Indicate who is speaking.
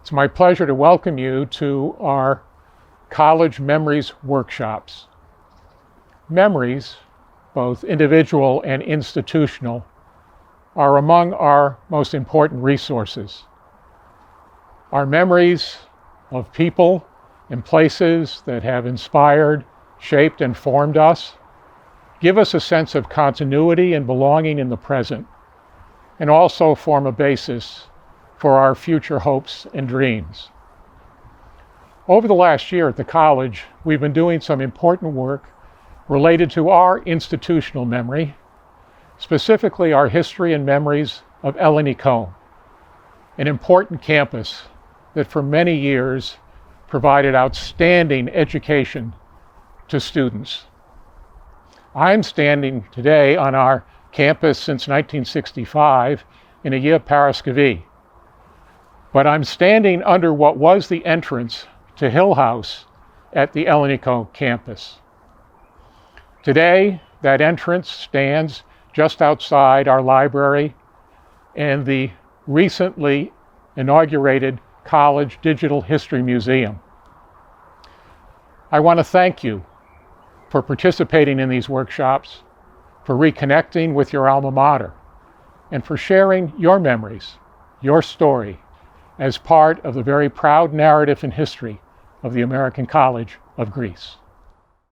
Speaker 1: It's my pleasure to welcome you to our College Memories workshops. Memories, both individual and institutional, are among our most important resources. Our memories of people and places that have inspired, shaped, and formed us give us a sense of continuity and belonging in the present, and also form a basis for our future hopes and dreams. Over the last year at the college, we've been doing some important work related to our institutional memory, specifically our history and memories of El Anicón, an important campus that for many years provided outstanding education to students. I'm standing today on our campus since 1965 in Illes-Parasceville, but I'm standing under what was the entrance to Hill House at the El Anicón campus. Today, that entrance stands just outside our library and the recently inaugurated College Digital History Museum. I want to thank you for participating in these workshops, for reconnecting with your alma mater, and for sharing your memories, your story, as part of the very proud narrative and history of the American College of Greece.